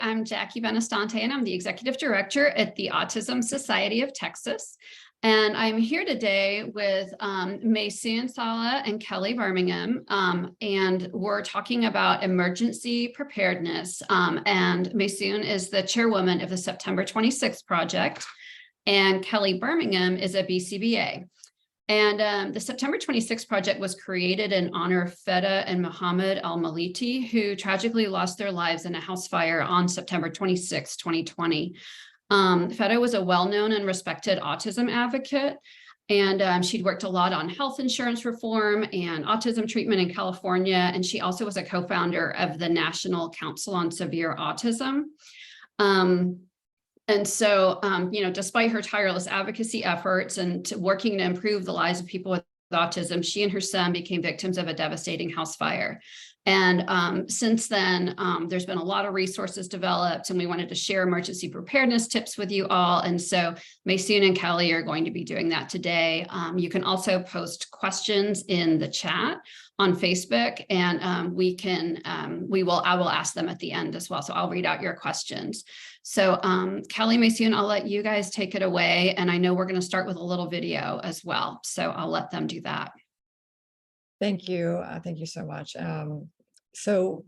I'm Jackie Benestante, and I'm the Executive Director at the Autism Society of Texas. And I'm here today with Maysoon, Salah, and Kelly Bermingham, and we're talking about emergency preparedness. And Maysoon is the chairwoman of the September 26th project, and Kelly Bermingham is a BCBA. And the September 26th project was created in honor of Feda and Mohammed Al-Maliti, who tragically lost their lives in a house fire on September 26, 2020. Feda was a well-known and respected autism advocate, and she'd worked a lot on health insurance reform and autism treatment in California, and she also was a co-founder of the National Council on Severe Autism. And so, despite her tireless advocacy efforts and working to improve the lives of people with autism, she and her son became victims of a devastating house fire. And since then, there's been a lot of resources developed, and we wanted to share emergency preparedness tips with you all. And so Maysoon and Kelly are going to be doing that today. You can also post questions in the chat on Facebook, and I will ask them at the end as well. So I'll read out your questions. So Kelly, Maysoon, I'll let you guys take it away. And I know we're going to start with a little video as well. So I'll let them do that. Thank you. Thank you so much. So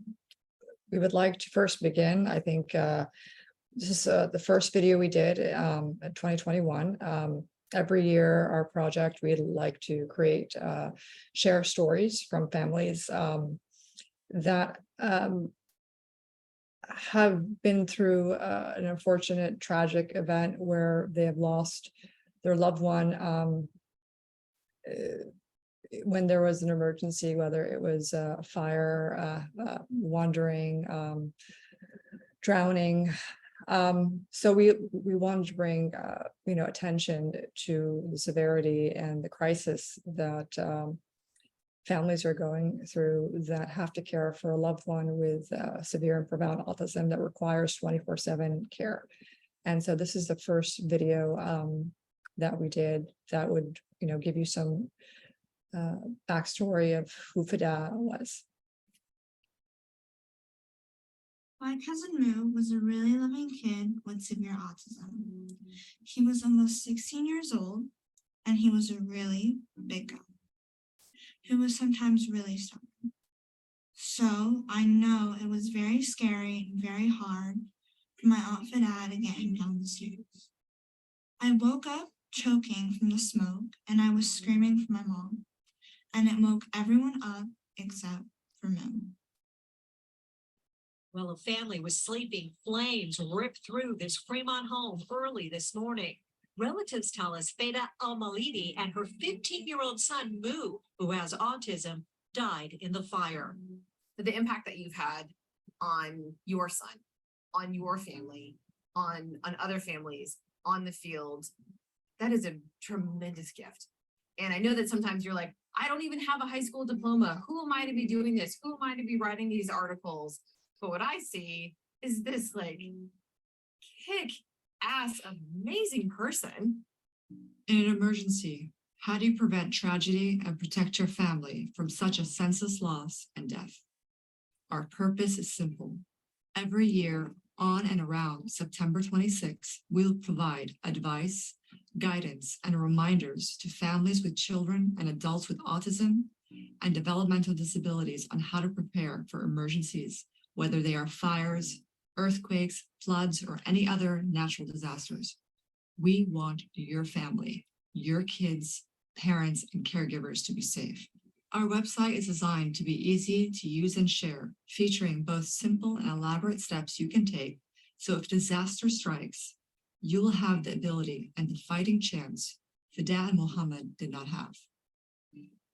we would like to first begin. I think this is the first video we did in 2021. Every year, our project, we'd like to create, share stories from families that have been through an unfortunate, tragic event where they have lost their loved one when there was an emergency, whether it was a fire, wandering, drowning. So we wanted to bring attention to the severity and the crisis that families are going through that have to care for a loved one with severe and profound autism that requires 24/7 care. And so this is the first video that we did that would give you some backstory of who Feda was. My cousin Moo was a really loving kid with severe autism. He was almost 16 years old, and he was a really big guy who was sometimes really stubborn. So I know it was very scary and very hard for my Aunt Feda to get him down the stairs. I woke up choking from the smoke, and I was screaming for my mom, and it woke everyone up except for Moo. Well, a family was sleeping. Flames ripped through this Fremont home early this morning. Relatives tell us Feda Al-Maliti and her 15-year-old son, Moo, who has autism, died in the fire. The impact that you've had on your son, on your family, on other families, on the field, that is a tremendous gift. And I know that sometimes you're like, I don't even have a high school diploma. Who am I to be doing this? Who am I to be writing these articles? But what I see is this kick-ass, amazing person. In an emergency, how do you prevent tragedy and protect your family from such a senseless loss and death? Our purpose is simple. Every year, on and around September 26, we'll provide advice, guidance, and reminders to families with children and adults with autism and developmental disabilities on how to prepare for emergencies, whether they are fires, earthquakes, floods, or any other natural disasters. We want your family, your kids, parents, and caregivers to be safe. Our website is designed to be easy to use and share, featuring both simple and elaborate steps you can take, so if disaster strikes, you will have the ability and the fighting chance Feda and Mohammed did not have.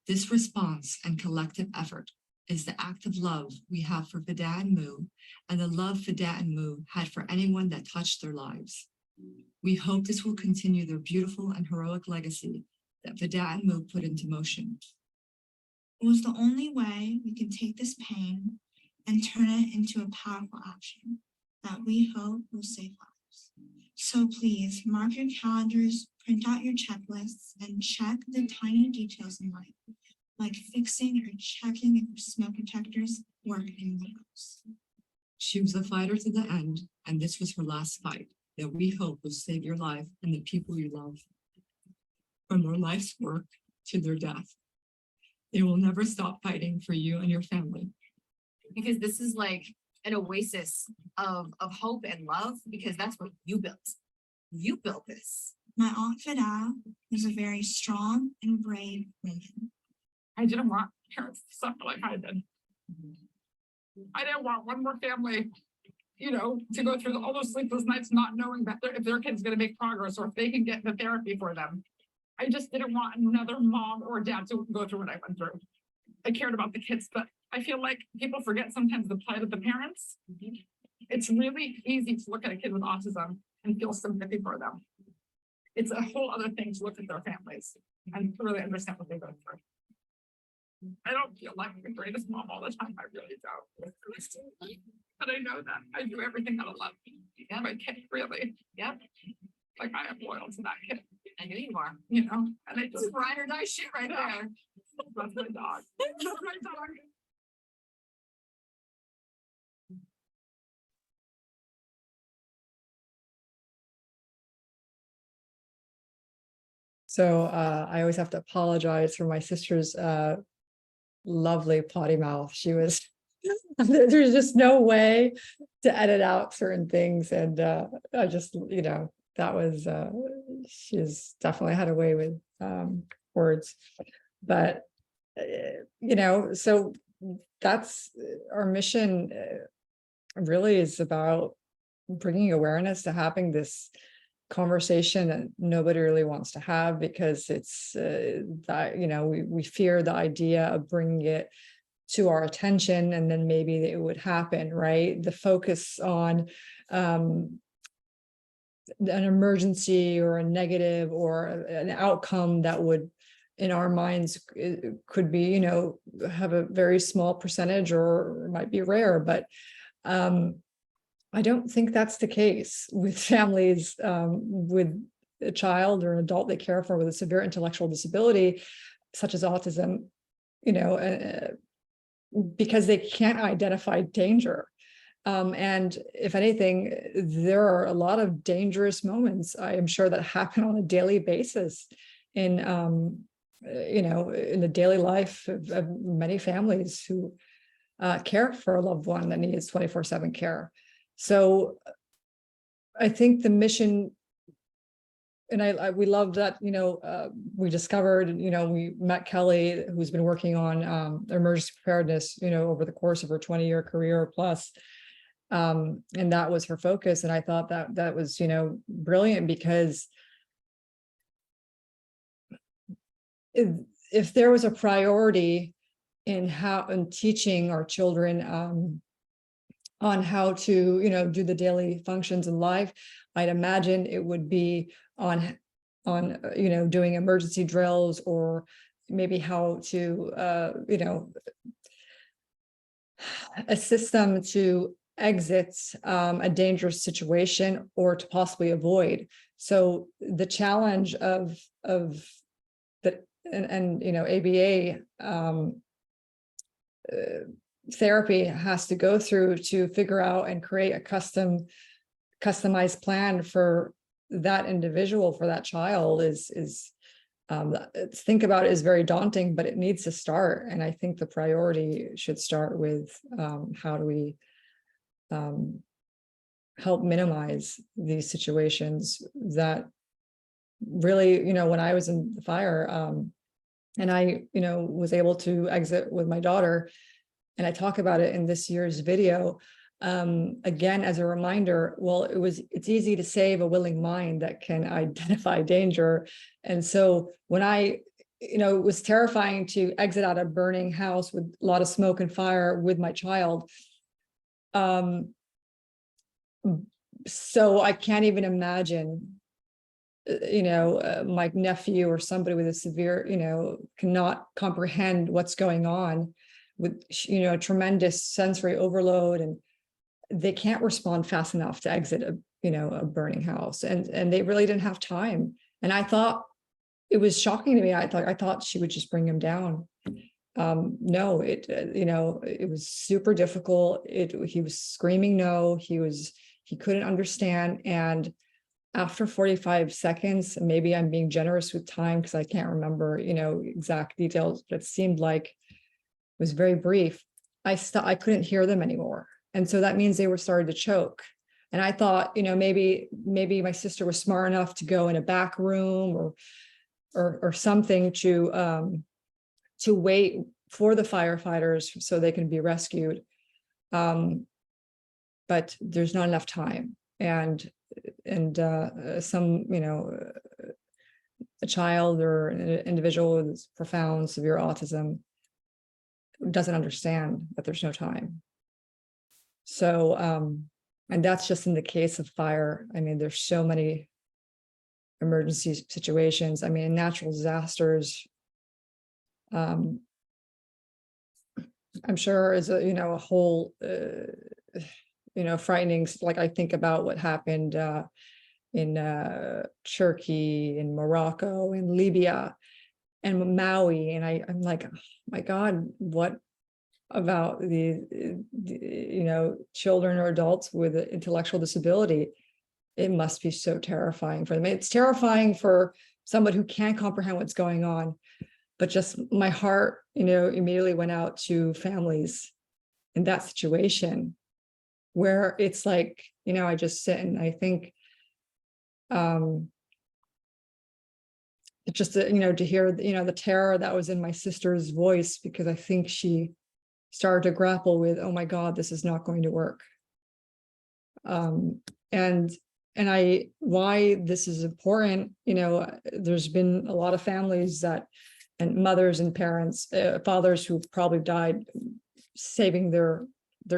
This response and collective effort is the act of love we have for Feda and Moo, and the love Feda and Moo had for anyone that touched their lives. We hope this will continue their beautiful and heroic legacy that Feda and Moo put into motion. It was the only way we can take this pain and turn it into a powerful action that we hope will save lives. So please mark your calendars, print out your checklists, and check the tiny details in life, like fixing or checking if your smoke detectors work in the house. She was a fighter to the end, and this was her last fight that we hope will save your life and the people you love. From their life's work to their death, they will never stop fighting for you and your family. Because this is like an oasis of hope and love, because that's what you built. You built this. My Aunt Fida was a very strong and brave woman. I didn't want parents to suffer like I did. I didn't want one more family, to go through all those sleepless nights not knowing that if their kid's gonna make progress or if they can get the therapy for them. I just didn't want another mom or dad to go through what I went through. I cared about the kids, but I feel like people forget sometimes the plight of the parents. It's really easy to look at a kid with autism and feel sympathy for them. It's a whole other thing to look at their families and to really understand what they go through. I don't feel like the greatest mom all the time. I really don't. But I know that I do everything out of love. Yeah, my kid, really. Yep. Like I am loyal to that kid, I know you are. and I This is just, ride or die shit right there. that's my dog. That's my dog. So I always have to apologize for my sister's lovely potty mouth. She was, there's just no way to edit out certain things. And I just, that was, she's definitely had a way with words. But, so that's our mission really is about bringing awareness to having this conversation that nobody really wants to have, because it's that we fear the idea of bringing it to our attention and then maybe it would happen, right? The focus on an emergency or a negative or an outcome that would in our minds could be have a very small percentage or might be rare, but I don't think that's the case with families with a child or an adult they care for with a severe intellectual disability, such as autism, because they can't identify danger. And if anything, there are a lot of dangerous moments, I am sure, that happen on a daily basis in the daily life of many families who care for a loved one that needs 24/7 care. So I think the mission, and we love that, we discovered, we met Kelly, who's been working on emergency preparedness, over the course of her 20-year career plus. And that was her focus. And I thought that was, brilliant, because if there was a priority in teaching our children on how to, do the daily functions in life, I'd imagine it would be on doing emergency drills, or maybe how to, assist them to exit a dangerous situation or to possibly avoid. So the challenge of the ABA therapy has to go through to figure out and create a customized plan for that individual, for that child is think about it is very daunting, but it needs to start. And I think the priority should start with how do we help minimize these situations that really, when I was in the fire and I, was able to exit with my daughter, and I talk about it in this year's video, again, as a reminder, well, it's easy to save a willing mind that can identify danger. And so when it was terrifying to exit out a burning house with a lot of smoke and fire with my child. So I can't even imagine, my nephew or somebody with a severe, cannot comprehend what's going on with, tremendous sensory overload, and they can't respond fast enough to exit a burning house. And they really didn't have time. And I thought it was shocking to me. I thought she would just bring him down. no, it was super difficult. He was screaming no, he couldn't understand. And after 45 seconds, maybe I'm being generous with time because I can't remember, exact details, but it seemed like it was very brief. I couldn't hear them anymore. And so that means they were starting to choke. And I thought, maybe my sister was smart enough to go in a back room or something to wait for the firefighters so they can be rescued. But there's not enough time. And some, a child or an individual with profound severe autism doesn't understand that there's no time. So, and that's just in the case of fire. I mean, there's so many emergency situations. I mean, natural disasters, I'm sure is a whole, frightening, like I think about what happened in Turkey, in Morocco, in Libya, and Maui. And I'm like, oh my God, what about the children or adults with an intellectual disability? It must be so terrifying for them. It's terrifying for somebody who can't comprehend what's going on. But just my heart, immediately went out to families in that situation where it's like, I just sit and I think, just to hear, the terror that was in my sister's voice, because I think she started to grapple with, oh my God, this is not going to work. And why this is important, there's been a lot of families and mothers and parents, fathers who probably died saving their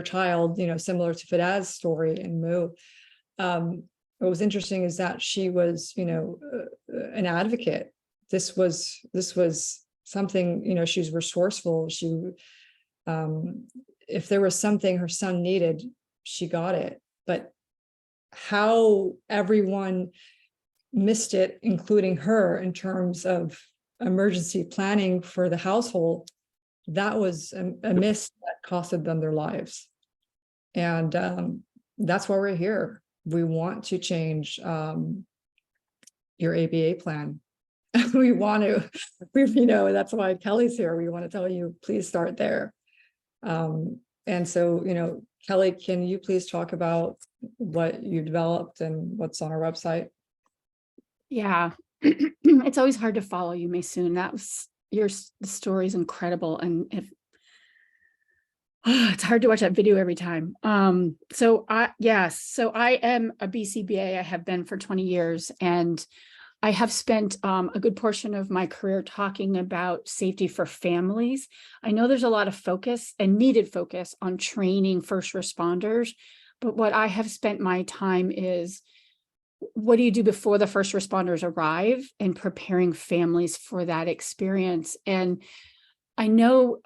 child, similar to Fidaz's story and Moo. What was interesting is that she was, an advocate. This was something, she was resourceful. If there was something her son needed, she got it. But how everyone missed it, including her, in terms of emergency planning for the household, that was a miss that costed them their lives. And that's why we're here. We want to change your ABA plan. We want to, that's why Kelly's here. We want to tell you, please start there. And so, Kelly, can you please talk about what you developed and what's on our website? Yeah, it's always hard to follow you, Maysoon. The story is incredible. And it's hard to watch that video every time. So I am a BCBA. I have been for 20 years, and I have spent a good portion of my career talking about safety for families. I know there's a lot of focus and needed focus on training first responders, but what I have spent my time is, what do you do before the first responders arrive, and preparing families for that experience? And I know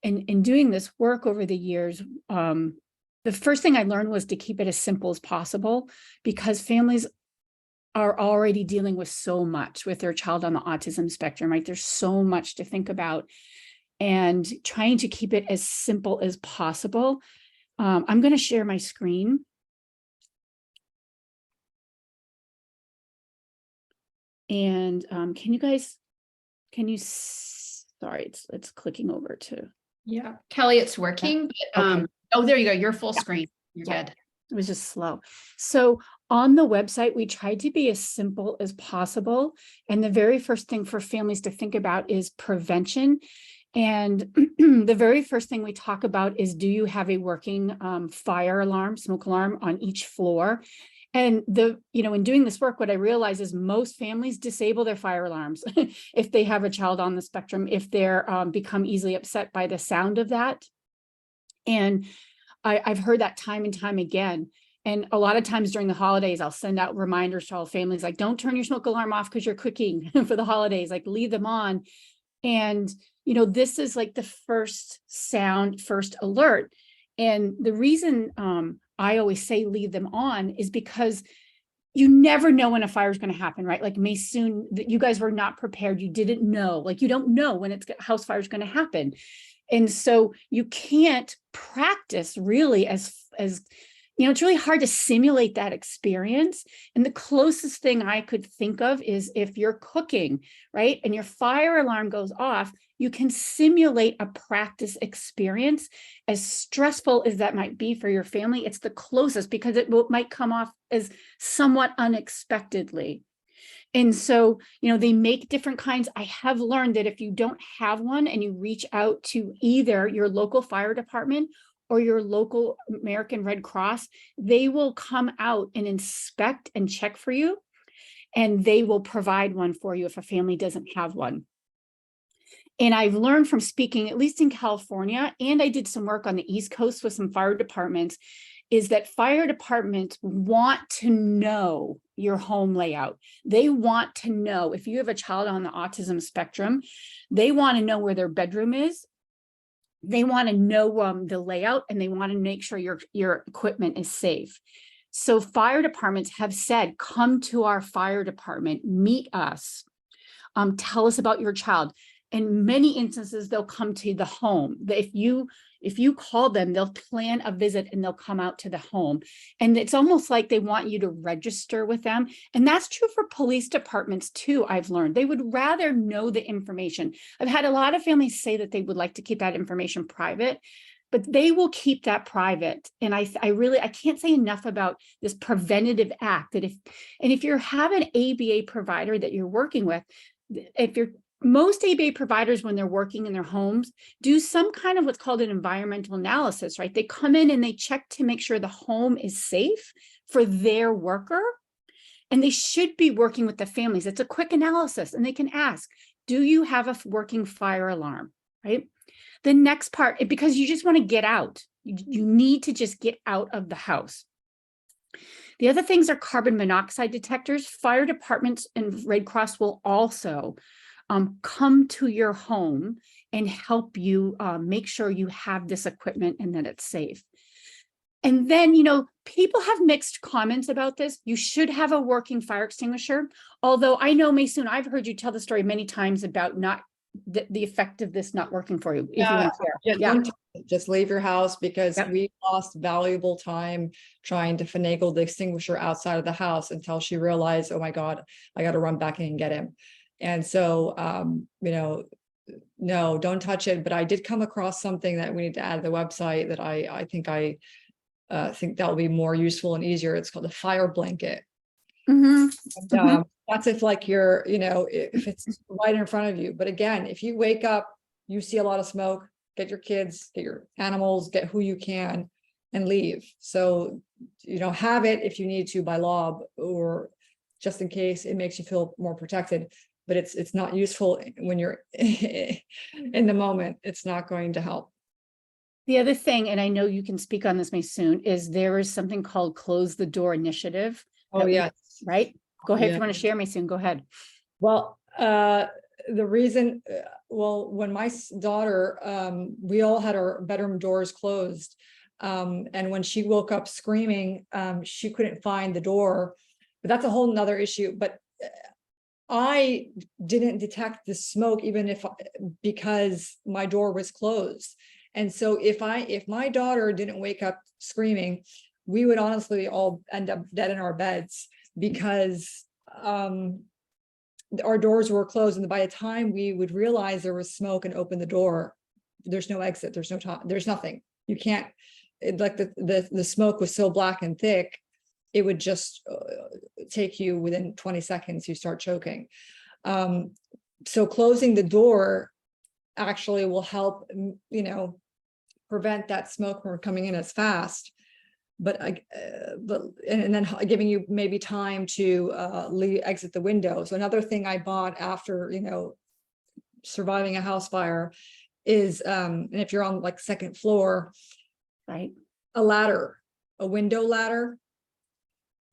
in doing this work over the years, the first thing I learned was to keep it as simple as possible, because families are already dealing with so much with their child on the autism spectrum, right? There's so much to think about, and trying to keep it as simple as possible. I'm going to share my screen. And sorry, it's clicking over to. Yeah, Kelly, it's working. But, Okay. Oh, there you go. You're full screen. You're Yeah. good. It was just slow. So on the website, we tried to be as simple as possible. And the very first thing for families to think about is prevention. And the very first thing we talk about is, do you have a working fire alarm, smoke alarm on each floor? And in doing this work, what I realize is most families disable their fire alarms if they have a child on the spectrum, if they're become easily upset by the sound of that. And I've heard that time and time again. And a lot of times during the holidays, I'll send out reminders to all families, like, don't turn your smoke alarm off because you're cooking for the holidays, like leave them on. And, this is like the first sound, first alert. And the reason I always say leave them on is because you never know when a fire is going to happen, right? Like Maysoon, you guys were not prepared. You didn't know, like you don't know when house fire is going to happen. And so you can't practice really as it's really hard to simulate that experience. And the closest thing I could think of is if you're cooking, right? And your fire alarm goes off, you can simulate a practice experience. As stressful as that might be for your family, it's the closest because it might come off as somewhat unexpectedly. And so, they make different kinds. I have learned that if you don't have one and you reach out to either your local fire department or your local American Red Cross, they will come out and inspect and check for you, and they will provide one for you if a family doesn't have one. And I've learned from speaking, at least in California, and I did some work on the East Coast with some fire departments, is that fire departments want to know your home layout. They want to know if you have a child on the autism spectrum, they want to know where their bedroom is. They want to know the layout, and they want to make sure your equipment is safe. So fire departments have said, come to our fire department, meet us, tell us about your child. In many instances, they'll come to the home. If you call them, they'll plan a visit and they'll come out to the home. And it's almost like they want you to register with them. And that's true for police departments too, I've learned. They would rather know the information. I've had a lot of families say that they would like to keep that information private, but they will keep that private. And I can't say enough about this preventative act that if you have an ABA provider that you're working with, most ABA providers, when they're working in their homes, do some kind of what's called an environmental analysis, right? They come in and they check to make sure the home is safe for their worker. And they should be working with the families. It's a quick analysis, and they can ask, do you have a working fire alarm, right? The next part, because you just want to get out. You need to just get out of the house. The other things are carbon monoxide detectors. Fire departments and Red Cross will also come to your home and help you make sure you have this equipment and that it's safe. And then, people have mixed comments about this. You should have a working fire extinguisher. Although I know, Maysoon, I've heard you tell the story many times about the effect of this not working for you. If you want to share. Just leave your house, because Yep. we lost valuable time trying to finagle the extinguisher outside of the house until she realized, oh my God, I got to run back in and get him. And so, no, don't touch it. But I did come across something that we need to add to the website that I think that will be more useful and easier. It's called a fire blanket. Mhm. And, that's if you're, if it's right in front of you. But again, if you wake up, you see a lot of smoke, get your kids, get your animals, get who you can, and leave. So, have it if you need to by law, or just in case it makes you feel more protected. But it's not useful when you're in the moment. It's not going to help. The other thing, and I know you can speak on this, Maysoon, is there is something called Close the Door Initiative. Oh, yes. Right? Go ahead. If Yeah. you want to share, Maysoon, go ahead. Well, the reason, when my daughter, we all had our bedroom doors closed. And when she woke up screaming, she couldn't find the door. But that's a whole nother issue. But I didn't detect the smoke, because my door was closed. And so if my daughter didn't wake up screaming, we would honestly all end up dead in our beds, because our doors were closed. And by the time we would realize there was smoke and open the door, there's no exit, there's no top, there's nothing. You can't, the smoke was so black and thick, it would just take you within 20 seconds, you start choking. So closing the door actually will help, prevent that smoke from coming in as fast. But and then giving you maybe time to exit the window. So another thing I bought after, surviving a house fire is, and if you're on second floor, Right. a window ladder.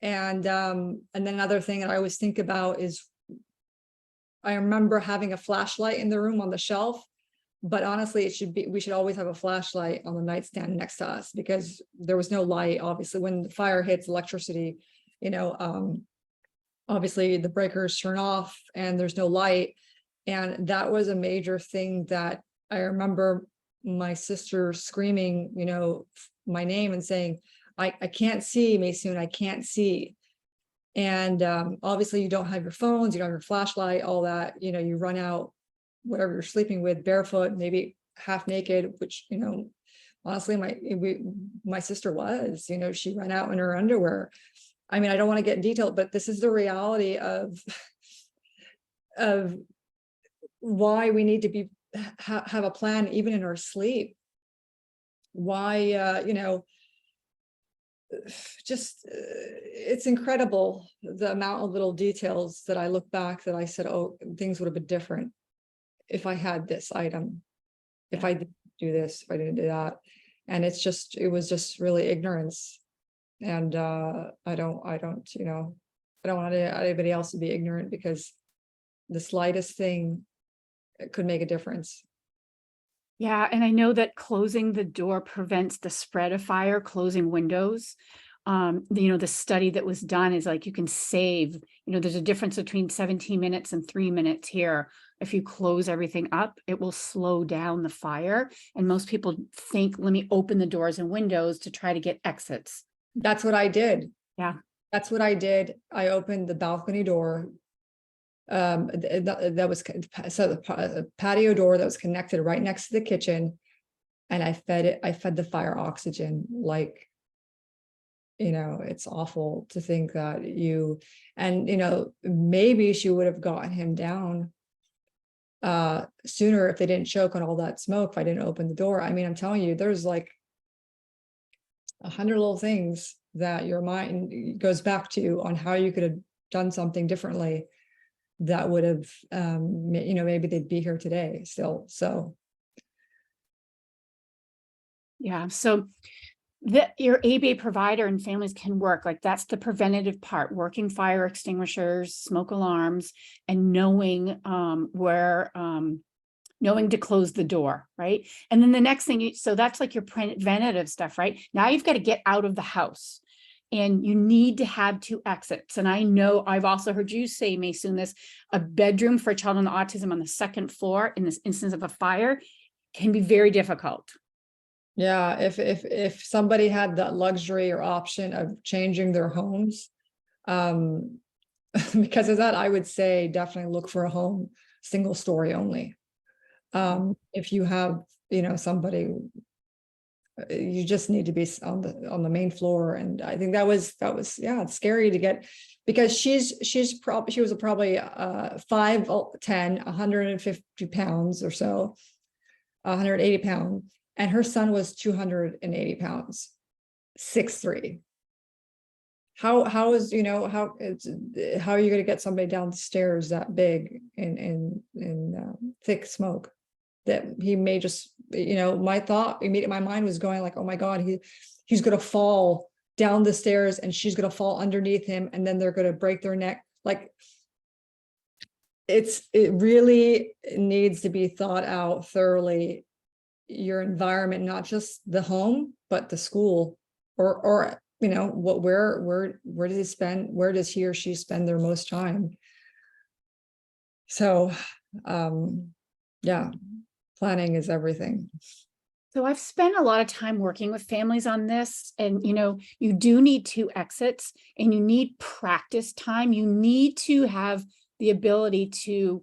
And then another thing that I always think about is, I remember having a flashlight in the room on the shelf, but honestly, we should always have a flashlight on the nightstand next to us, because there was no light. Obviously, when the fire hits, electricity, obviously the breakers turn off and there's no light. And that was a major thing that I remember my sister screaming, you know, my name and saying, I can't see, Maysoon, I can't see. And obviously you don't have your phones, you don't have your flashlight, all that, you know, you run out, whatever you're sleeping with, barefoot, maybe half naked, which, you know, honestly, my sister was, you know, she ran out in her underwear. I mean, I don't want to get in detail, but this is the reality of why we need to be have a plan even in our sleep. Why, you know, just it's incredible the amount of little details that I look back that I said, oh, things would have been different if I had this item, if I didn't do this, if I didn't do that. And it was just really ignorance. And I don't, you know, I don't want anybody else to be ignorant, because the slightest thing could make a difference. Yeah, and I know that closing the door prevents the spread of fire, closing windows. You know, the study that was done is like you can save, you know, there's a difference between 17 minutes and 3 minutes here. If you close everything up, it will slow down the fire. And most people think, let me open the doors and windows to try to get exits. That's what I did. Yeah. That's what I did. I opened the balcony door. That was so the patio door that was connected right next to the kitchen, and I fed the fire oxygen. Like, you know, it's awful to think that you know, maybe she would have gotten him down sooner if they didn't choke on all that smoke, if I didn't open the door. I mean, I'm telling you, there's like 100 little things that your mind goes back to on how you could have done something differently that would have, you know, maybe they'd be here today still. So. Yeah. So your ABA provider and families can work, like that's the preventative part, working fire extinguishers, smoke alarms, and knowing knowing to close the door, right? And then the next thing, so that's like your preventative stuff, right? Now you've got to get out of the house. And you need to have 2 exits. And I know I've also heard you say, Maysoon, this, a bedroom for a child on autism on the 2nd floor in this instance of a fire can be very difficult. Yeah, if somebody had that luxury or option of changing their homes, because of that, I would say definitely look for a home, single story only. If you have, you know, somebody, you just need to be on the main floor. And I think that was yeah, it's scary to get, because she was probably 5'10", 150 pounds or so, 180 pounds, and her son was 280 pounds, 6'3". How is, you know, how are you going to get somebody downstairs that big in thick smoke? That he may just, you know, my mind was going like, oh my God, he's going to fall down the stairs and she's going to fall underneath him, and then they're going to break their neck. Like, it really needs to be thought out thoroughly, your environment, not just the home, but the school, or you know, where does he or she spend their most time? So yeah, planning is everything. So I've spent a lot of time working with families on this, and, you know, you do need 2 exits and you need practice time. You need to have the ability to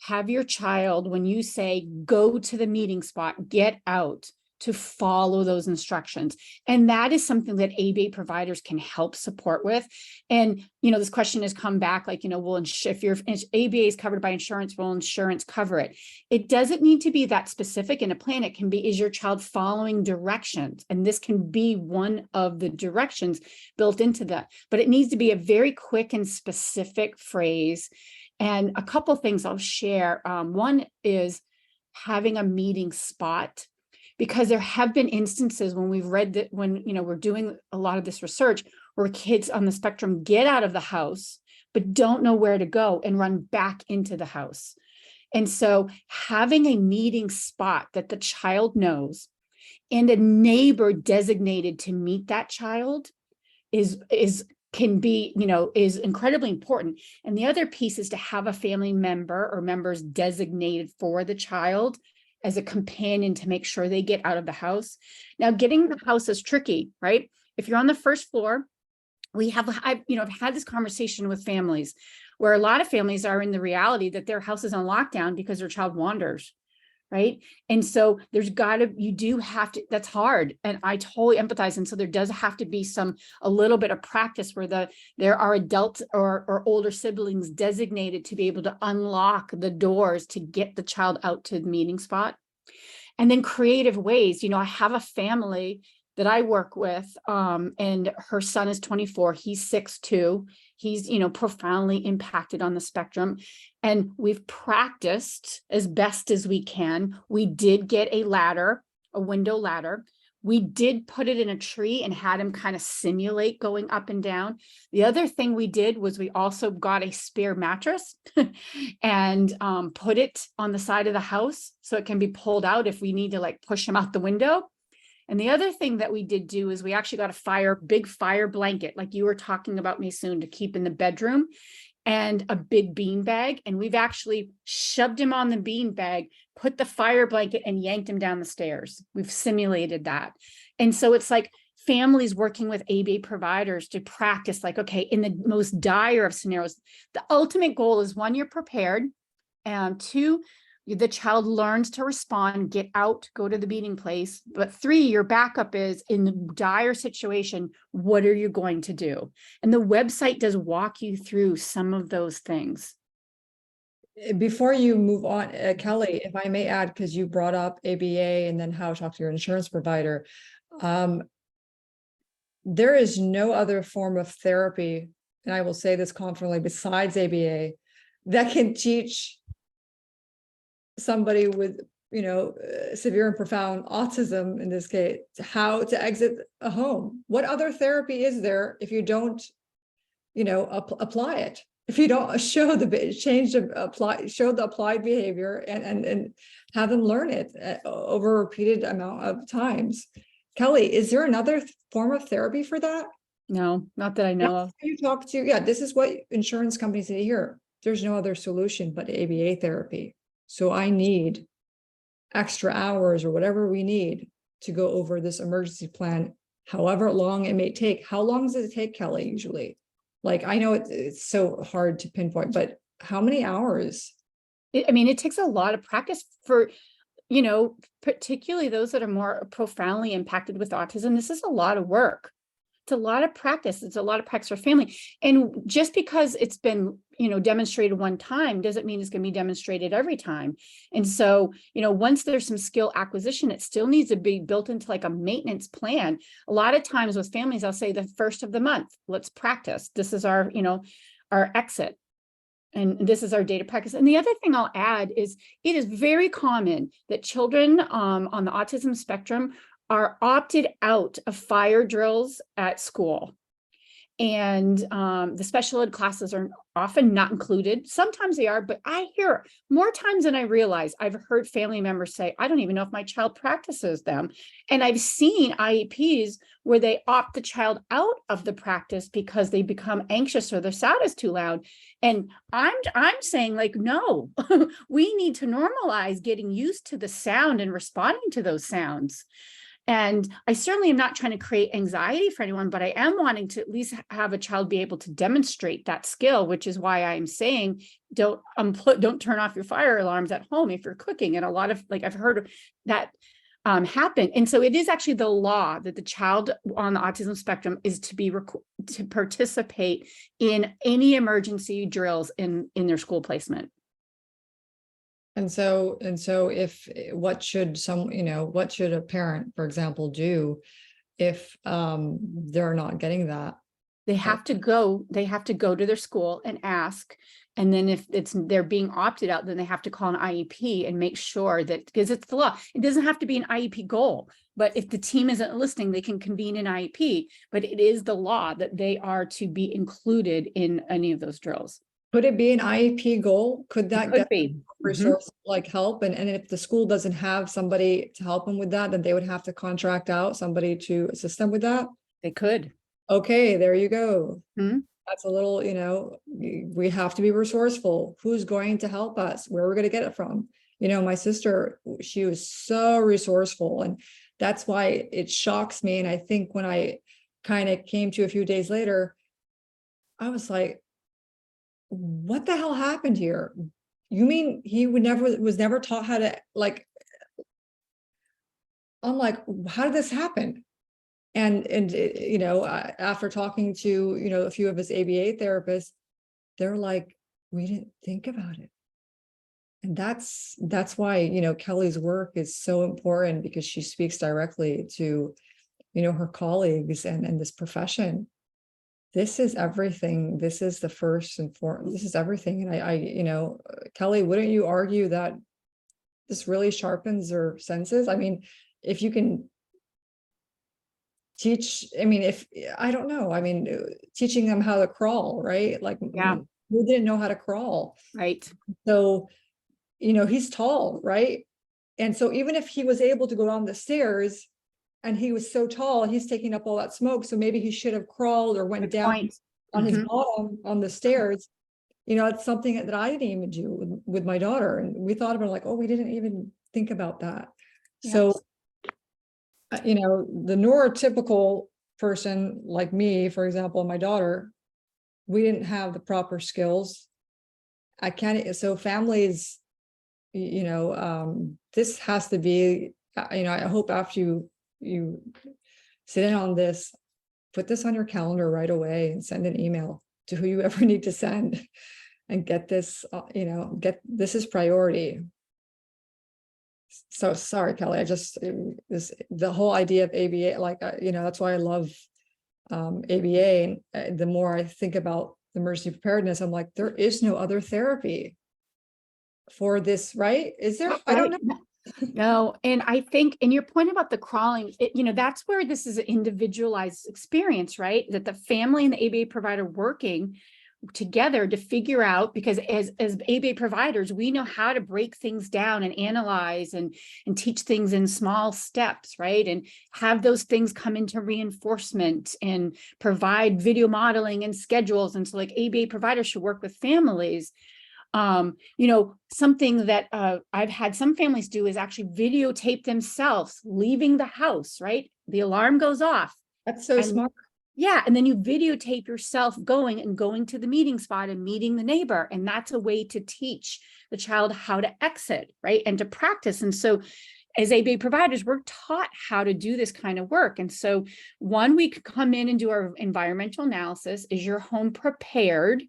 have your child, when you say, go to the meeting spot, get out, to follow those instructions. And that is something that ABA providers can help support with. And, you know, this question has come back, like, you know, well, if your ABA is covered by insurance, will insurance cover it? It doesn't need to be that specific in a plan. It can be, is your child following directions? And this can be one of the directions built into that, but it needs to be a very quick and specific phrase. And a couple things I'll share. One is having a meeting spot, because there have been instances when we've read that, when, you know, we're doing a lot of this research where kids on the spectrum get out of the house, but don't know where to go and run back into the house. And so having a meeting spot that the child knows and a neighbor designated to meet that child is can be, is incredibly important. And the other piece is to have a family member or members designated for the child as a companion to make sure they get out of the house. Now, getting the house is tricky, right? If you're on the first floor, I've had this conversation with families where a lot of families are in the reality that their house is on lockdown because their child wanders, right? And so you do have to, that's hard. And I totally empathize. And so there does have to be a little bit of practice where there are adults or older siblings designated to be able to unlock the doors to get the child out to the meeting spot. And then creative ways, I have a family that I work with, and her son is 24, he's 6'2", he's, profoundly impacted on the spectrum. And we've practiced as best as we can. We did get a window ladder. We did put it in a tree and had him kind of simulate going up and down. The other thing we did was we also got a spare mattress and put it on the side of the house so it can be pulled out if we need to push him out the window. And the other thing that we did do is we actually got a big fire blanket, like you were talking about, Maysoon, to keep in the bedroom, and a big bean bag. And we've actually shoved him on the bean bag, put the fire blanket, and yanked him down the stairs. We've simulated that. And so it's like families working with ABA providers to practice, okay, in the most dire of scenarios, the ultimate goal is 1, you're prepared, and 2, the child learns to respond, get out, go to the meeting place. But 3, your backup is in the dire situation, what are you going to do? And the website does walk you through some of those things. Before you move on, Kelly, if I may add, because you brought up ABA and then how to talk to your insurance provider. There is no other form of therapy, and I will say this confidently, besides ABA, that can teach somebody with severe and profound autism, in this case, how to exit a home. What other therapy is there if you don't apply it, if you don't show the applied behavior and have them learn it over a repeated amount of times? Kelly, is there another form of therapy for that? No, not that I know of. You talk to, this is what insurance companies say here. There's no other solution but ABA therapy. So I need extra hours or whatever we need to go over this emergency plan, however long it may take. How long does it take, Kelly, usually? I know it's so hard to pinpoint, but how many hours? It takes a lot of practice for, particularly those that are more profoundly impacted with autism. This is a lot of work. It's a lot of practice. It's a lot of practice for family. And just because it's been, demonstrated one time doesn't mean it's going to be demonstrated every time. And so, once there's some skill acquisition, it still needs to be built into a maintenance plan. A lot of times with families, I'll say the first of the month, let's practice. This is our, our exit. And this is our data practice. And the other thing I'll add is it is very common that children on the autism spectrum are opted out of fire drills at school. And the special ed classes are often not included. Sometimes they are, but I hear more times than I realize. I've heard family members say, I don't even know if my child practices them. And I've seen IEPs where they opt the child out of the practice because they become anxious or their sound is too loud. And I'm saying no, we need to normalize getting used to the sound and responding to those sounds. And I certainly am not trying to create anxiety for anyone, but I am wanting to at least have a child be able to demonstrate that skill, which is why I'm saying don't turn off your fire alarms at home if you're cooking. And a lot of I've heard that happen. And so it is actually the law that the child on the autism spectrum is to participate in any emergency drills in their school placement. And so what should a parent, for example, do if they're not getting that? They have to go to their school and ask. And then if they're being opted out, then they have to call an IEP and make sure that, because it's the law, it doesn't have to be an IEP goal, but if the team isn't listening, they can convene an IEP, but it is the law that they are to be included in any of those drills. Could it be an IEP goal? Could that Could be resource help? And if the school doesn't have somebody to help them with that, then they would have to contract out somebody to assist them with that? They could. okay, there you go. Hmm. That's a little, we have to be resourceful. Who's going to help us? Where we're going to get it from? My sister, she was so resourceful, and that's why it shocks me. And I think when I kind of came to a few days later, I was like, what the hell happened here? You mean he was never taught how to, like, I'm like, how did this happen? And after talking to, a few of his ABA therapists, they're like, we didn't think about it. And that's why, Kelly's work is so important, because she speaks directly to, her colleagues and this profession. This is everything. This is the first and foremost, this is everything. And Kelly, wouldn't you argue that this really sharpens their senses? I mean, if you can teach, I don't know, teaching them how to crawl, right? Like, Yeah. who didn't know how to crawl? Right. So, he's tall, right? And so even if he was able to go down the stairs and he was so tall, he's taking up all that smoke. So maybe he should have crawled or went Good down point. on his Mhm. bottom on the stairs. It's something that I didn't even do with my daughter. And we thought about, like, oh, we didn't even think about that. So, the neurotypical person like me, for example, my daughter, we didn't have the proper skills. I can't, so families, this has to be, I hope after you sit in on this, put this on your calendar right away and send an email to who you ever need to send, and get this, this is priority. So sorry, Kelly, the whole idea of ABA, like, that's why I love ABA. And the more I think about emergency preparedness, I'm like, there is no other therapy for this, right? Is there? I don't know. No, and I think, and your point about the crawling, that's where this is an individualized experience, right? That the family and the ABA provider working together to figure out, because as ABA providers, we know how to break things down and analyze and teach things in small steps, right? And have those things come into reinforcement and provide video modeling and schedules. And so, like, ABA providers should work with families. Something that I've had some families do is actually videotape themselves leaving the house, right? The alarm goes off. That's so smart. Yeah. And then you videotape yourself going to the meeting spot and meeting the neighbor. And that's a way to teach the child how to exit, right? And to practice. And so as ABA providers, we're taught how to do this kind of work. And so 1 week come in and do our environmental analysis. Is your home prepared?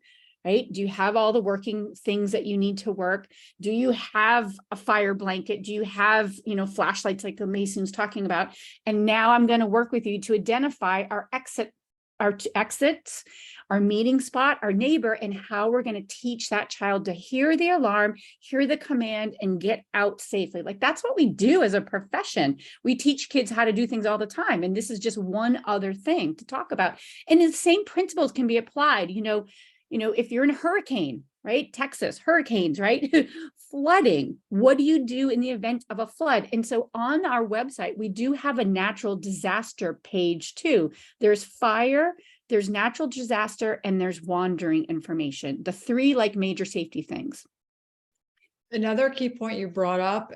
Right? Do you have all the working things that you need to work? Do you have a fire blanket? Do you have, flashlights like the Maysoon's talking about? And now I'm going to work with you to identify our exits, our meeting spot, our neighbor, and how we're going to teach that child to hear the alarm, hear the command, and get out safely. Like, that's what we do as a profession. We teach kids how to do things all the time. And this is just one other thing to talk about. And the same principles can be applied, if you're in a hurricane, right? Texas, hurricanes, right? Flooding. What do you do in the event of a flood? And so on our website, we do have a natural disaster page too. There's fire, there's natural disaster, and there's wandering information. The 3 major safety things. Another key point you brought up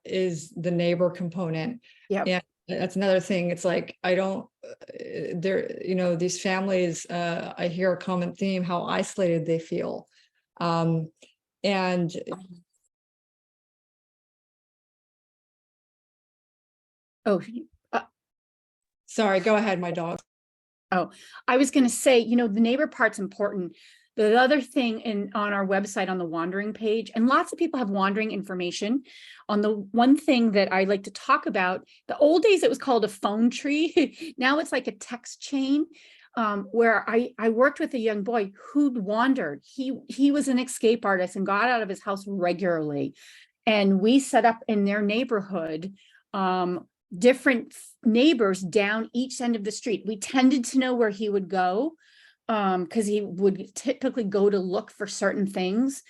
is the neighbor component. Yeah. Yeah. That's another thing. It's like, these families, I hear a common theme, how isolated they feel. And sorry, go ahead, my dog. Oh, I was going to say, the neighbor part's important. The other thing on our website on the wandering page, and lots of people have wandering information on the one thing that I like to talk about. The old days, it was called a phone tree. Now it's like a text chain, where I worked with a young boy who'd wandered. He was an escape artist and got out of his house regularly. And we set up in their neighborhood, different neighbors down each end of the street. We tended to know where he would go, because he would typically go to look for certain things.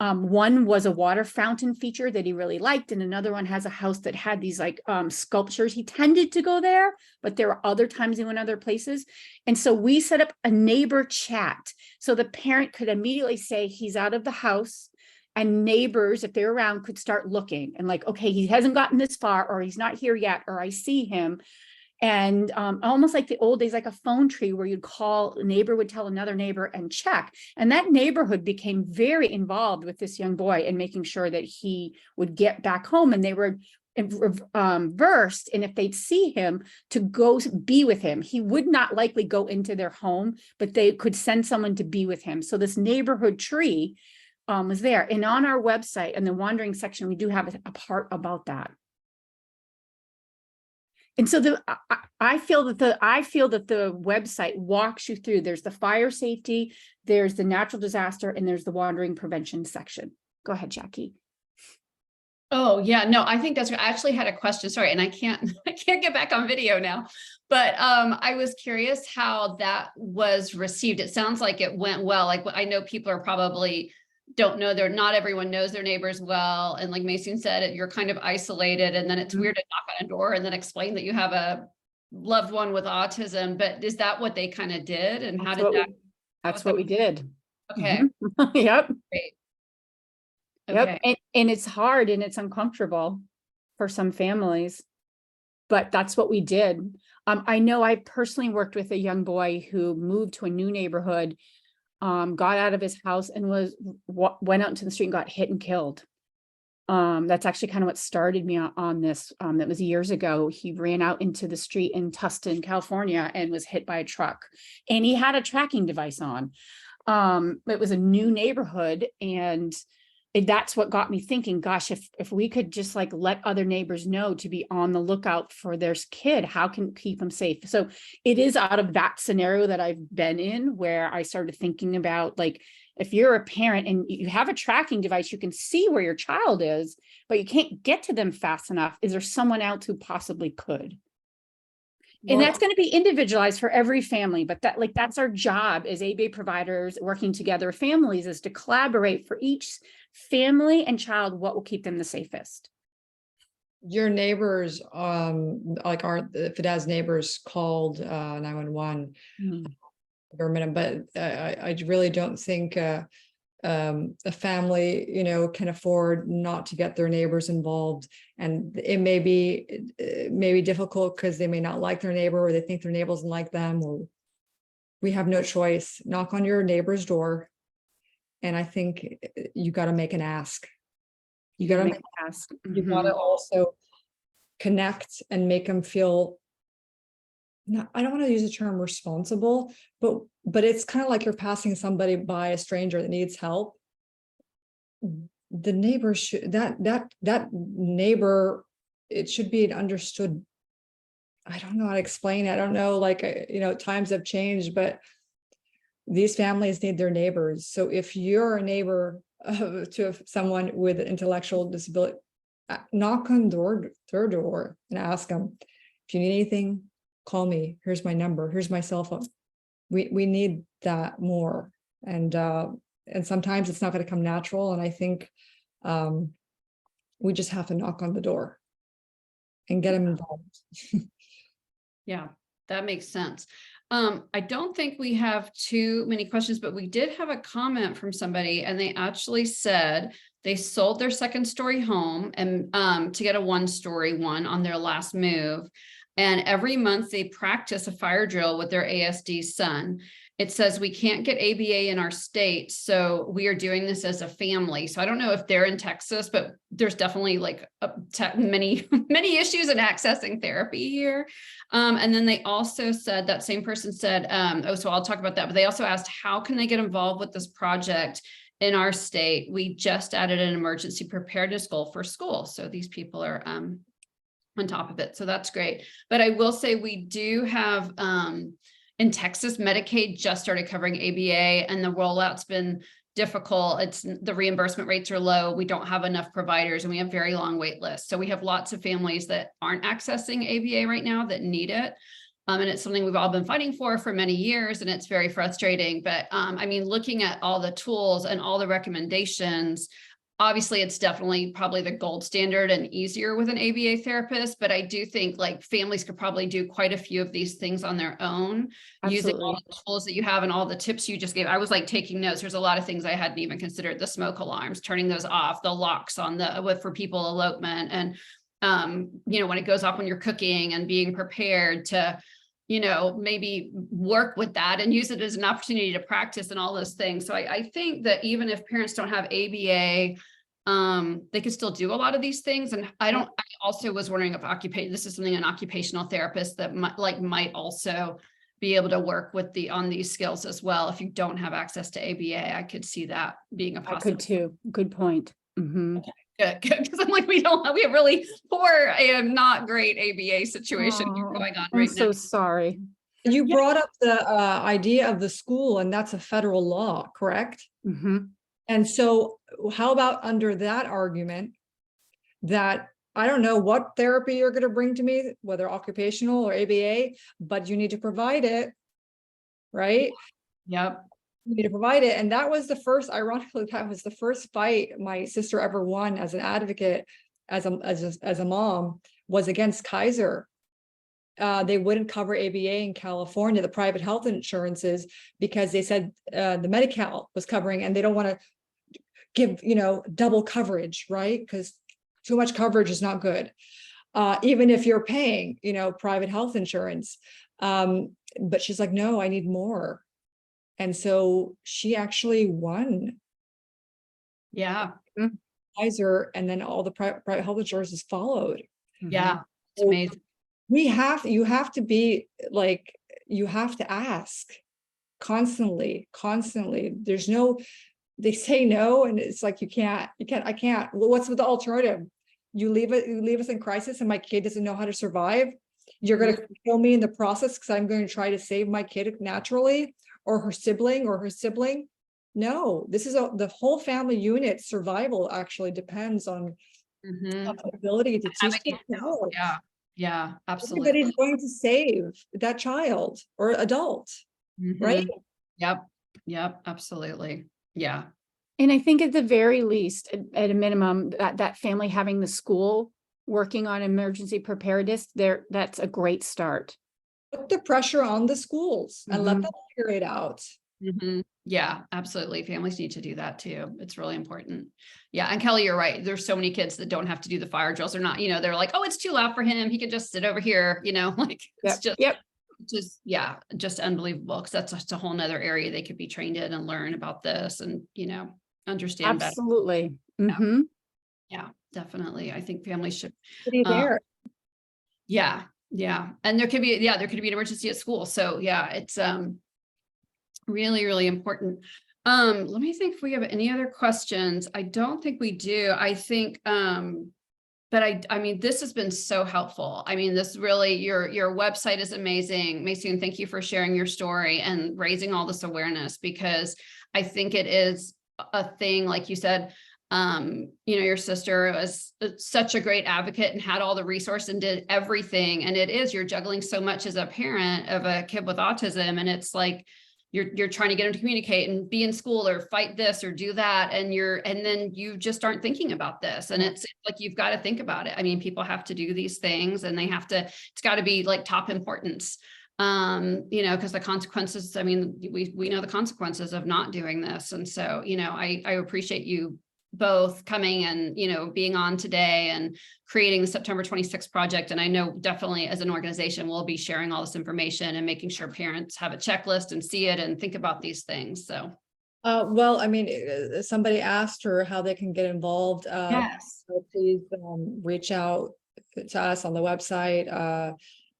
One was a water fountain feature that he really liked, and another one has a house that had these like sculptures. He tended to go there, but there were other times he went other places. And so we set up a neighbor chat so the parent could immediately say he's out of the house, and neighbors, if they're around, could start looking and like, okay, he hasn't gotten this far, or he's not here yet, or I see him. And almost like the old days, like a phone tree where you'd call, a neighbor would tell another neighbor and check. And that neighborhood became very involved with this young boy and making sure that he would get back home. And they were versed in, if they'd see him, to go be with him. He would not likely go into their home, but they could send someone to be with him. So this neighborhood tree was there. And on our website, in the wandering section, we do have a part about that. And so I feel that the website walks you through. There's the fire safety, there's the natural disaster, and there's the wandering prevention section. Go ahead, Jackie. Oh, yeah, no, I think that's, I actually had a question, sorry, and I can't get back on video now, but I was curious how that was received. It sounds like it went well. Like, I know people are probably don't know not everyone knows their neighbors well. And like Maysoon said, you're kind of isolated, and then it's weird to knock on a door and then explain that you have a loved one with autism. But is that what they kind of did? And how did that? That's what we did. Okay. Yep. Great. Yep. Okay. And it's hard and it's uncomfortable for some families, but that's what we did. I know I personally worked with a young boy who moved to a new neighborhood, got out of his house and went out into the street and got hit and killed. That's actually kind of what started me on this. That was years ago. He ran out into the street in Tustin, California, and was hit by a truck. And he had a tracking device on. It was a new neighborhood, and that's what got me thinking, gosh, if we could just like let other neighbors know to be on the lookout for their kid, how can we keep them safe? So it is out of that scenario that I've been in where I started thinking about, like, if you're a parent and you have a tracking device, you can see where your child is, but you can't get to them fast enough. Is there someone else who possibly could? And that's going to be individualized for every family, but that's our job as ABA providers working together, families, is to collaborate for each family and child what will keep them the safest. Your neighbors, like if it has neighbors called 911, Bermingham, but I really don't think a family, can afford not to get their neighbors involved. And it may be difficult because they may not like their neighbor, or they think their neighbor doesn't like them, or we have no choice. Knock on your neighbor's door. And I think you got to make an ask. You got to make an ask. You got to also connect and make them feel, I don't want to use the term responsible, but it's kind of like you're passing somebody by, a stranger that needs help. The neighbor should, that neighbor, it should be understood. I don't know how to explain it. I don't know, times have changed, but these families need their neighbors. So if you're a neighbor to someone with an intellectual disability, knock on their door and ask them, if you need anything, call me. Here's my number. Here's my cell phone. We need that more. And sometimes it's not going to come natural. And I think we just have to knock on the door and get them involved. Yeah, that makes sense. I don't think we have too many questions, but we did have a comment from somebody, and they actually said they sold their second story home and to get a one-story one on their last move. And every month they practice a fire drill with their ASD son. It says we can't get ABA in our state, so we are doing this as a family. So I don't know if they're in Texas, but there's definitely like many issues in accessing therapy here. And then they also said, that same person said, so I'll talk about that, but they also asked, how can they get involved with this project in our state? We just added an emergency preparedness goal for school. So these people are on top of it. So that's great. But I will say we do have, in Texas, Medicaid just started covering ABA, and the rollout's been difficult. The reimbursement rates are low. We don't have enough providers, and we have very long wait lists. So we have lots of families that aren't accessing ABA right now that need it. And it's something we've all been fighting for many years, and it's very frustrating. But I mean, looking at all the tools and all the recommendations, obviously it's definitely probably the gold standard and easier with an ABA therapist, but I do think like families could probably do quite a few of these things on their own, using all Absolutely. the tools that you have and all the tips you just gave. I was like taking notes. There's a lot of things I hadn't even considered: the smoke alarms, turning those off, the locks on the for people elopement, and you know, when it goes off when you're cooking, and being prepared to, you know, maybe work with that and use it as an opportunity to practice and all those things. So I think that even if parents don't have ABA, they could still do a lot of these things. And I also was wondering if this is something an occupational therapist that might also be able to work with on these skills as well. If you don't have access to ABA, I could see that being a I possibility. could too. Good point. Mhm. Good, because I'm like, we have really poor and not great ABA situation Oh, going on I'm right so now. sorry. You Yeah. brought up the idea of the school, and that's a federal law, correct? Mhm. And so how about under that argument that I don't know what therapy you're going to bring to me, whether occupational or ABA, but you need to provide it, right? Yep. You need to provide it. And that was the first, ironically, that was the first fight my sister ever won as an advocate, as a mom, was against Kaiser. They wouldn't cover ABA in California, the private health insurances, because they said the Medi-Cal was covering, and they don't want to give, you know, double coverage, right? Because too much coverage is not good. Even if you're paying, you know, private health insurance. But she's like, no, I need more. And so she actually won Yeah. Kaiser, and then all the private health insurances followed. Yeah. It's So amazing. you have to be like, you have to ask constantly. There's no, they say no, and it's like, I can't. Well, what's the alternative? You leave us in crisis, and my kid doesn't know how to survive. You're going to kill me in the process because I'm going to try to save my kid naturally, or her sibling. No, this is the whole family unit survival actually depends on Mhm. the ability to teach Having the child. Yeah. Yeah, absolutely. Everybody's going to save that child or adult, right? Mhm. Yep. Yep. Absolutely. Yeah. And I think at the very least, at a minimum, that family having the school working on emergency preparedness, that's a great start. Put the pressure on the schools and let Mhm. them figure it out. Mhm. Yeah, absolutely. Families need to do that too. It's really important. Yeah. And Kelly, you're right. There's so many kids that don't have to do the fire drills. They're not, you know, they're like, oh, it's too loud for him. He can just sit over here, you know, like it's Yep. yeah, just unbelievable. Because that's just a whole nother area they could be trained in and learn about this and, you know, understand better. Absolutely. Mhm. Yeah, definitely. I think families should. Be there. Yeah. Yeah. And there could be an emergency at school. So yeah, it's really, really important. Let me think if we have any other questions. I don't think we do. I think but I mean, this has been so helpful. I mean, this really, your website is amazing. Maysoon, thank you for sharing your story and raising all this awareness, because I think it is a thing, like you said, you know, your sister was such a great advocate and had all the resource and did everything. And you're juggling so much as a parent of a kid with autism. And it's like, you're trying to get them to communicate and be in school or fight this or do that. And then you just aren't thinking about this. And it's like, you've got to think about it. I mean, people have to do these things, and it's got to be like top importance. You know, because the consequences, I mean, we know the consequences of not doing this. And so, you know, I appreciate you both coming and, you know, being on today and creating the September 26th project. And I know definitely as an organization, we'll be sharing all this information and making sure parents have a checklist and see it and think about these things. So. Well, I mean, somebody asked her how they can get involved. Yes. So please reach out to us on the website,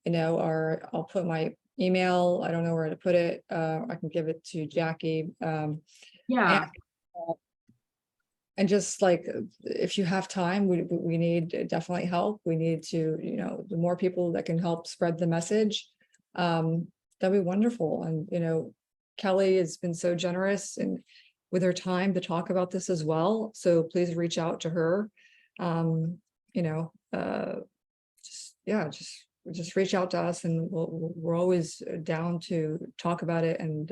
you know, or I'll put my email. I don't know where to put it. I can give it to Jackie. Yeah. And just like, if you have time, we need definitely help. We need to, you know, the more people that can help spread the message, that'd be wonderful. And, you know, Kelly has been so generous and with her time to talk about this as well. So please reach out to her. You know, just just reach out to us, and we're always down to talk about it and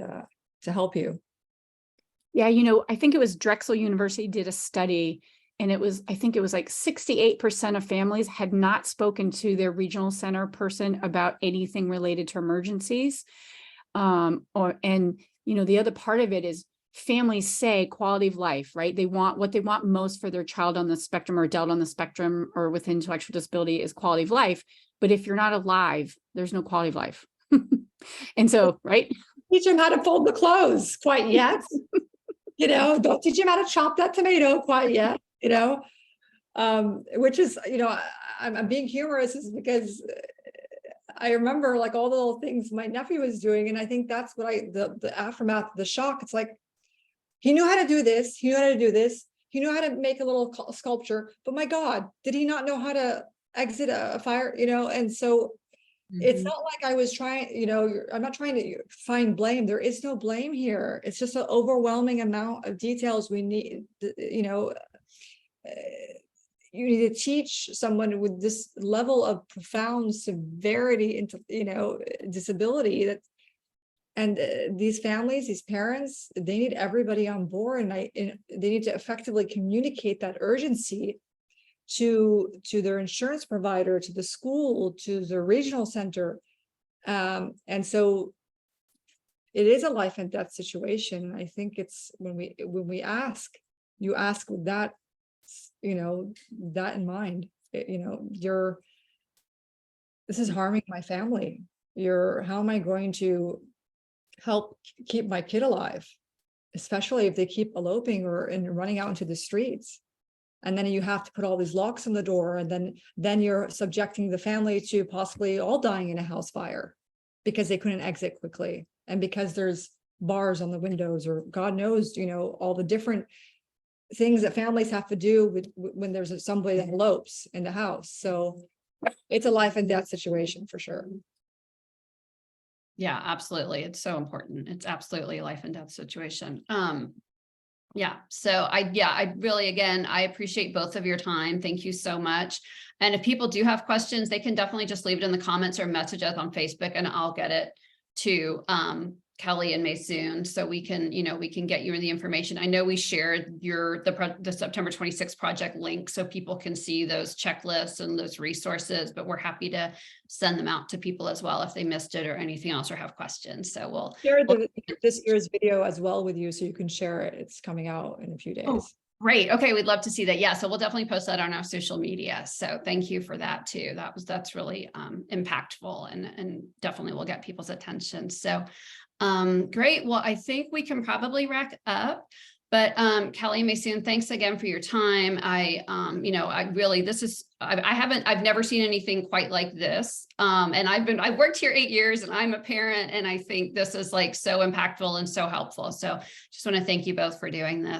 to help you. Yeah, I think it was Drexel University did a study, and I think it was like 68% of families had not spoken to their regional center person about anything related to emergencies. The other part of it is families say quality of life, right? They want what they want most for their child on the spectrum or adult on the spectrum or with intellectual disability is quality of life. But if you're not alive, there's no quality of life. And so, right? Teach them how to fold the clothes quite yet. Don't teach them how to chop that tomato quite yet, which is, I'm being humorous is because I remember like all the little things my nephew was doing. And I think that's what the aftermath of the shock, it's like, he knew how to do this. He knew how to do this. He knew how to make a little sculpture, but my God, did he not know how to exit a fire, And so it's not like I was trying, I'm not trying to find blame. There is no blame here. It's just an overwhelming amount of details we need, you need to teach someone with this level of profound severity into, disability and these families, these parents, they need everybody on board, and they need to effectively communicate that urgency to their insurance provider, to the school, to the regional center. And so it is a life and death situation. I think it's when we ask, you ask with that, that in mind, this is harming my family. How am I going to help keep my kid alive, especially if they keep eloping and running out into the streets? And then you have to put all these locks on the door, and then you're subjecting the family to possibly all dying in a house fire because they couldn't exit quickly, and because there's bars on the windows, or God knows, all the different things that families have to do when there's somebody that elopes in the house. So it's a life and death situation for sure. Yeah, absolutely. It's so important. It's absolutely a life and death situation. Yeah. So I really, again, I appreciate both of your time. Thank you so much. And if people do have questions, they can definitely just leave it in the comments or message us on Facebook, and I'll get it to Kelly and Maysoon, so we can get you the information. I know we shared the September 26th project link so people can see those checklists and those resources, but we're happy to send them out to people as well if they missed it or anything else or have questions. So we'll share this year's video as well with you so you can share it. It's coming out in a few days. Oh, great. Okay. We'd love to see that. Yeah. So we'll definitely post that on our social media. So thank you for that too. That's really impactful and definitely will get people's attention. So great. Well, I think we can probably wrap up, but Kelly, Maysoon, thanks again for your time. I've never seen anything quite like this. And I've worked here 8 years, and I'm a parent, and I think this is like so impactful and so helpful. So just want to thank you both for doing this.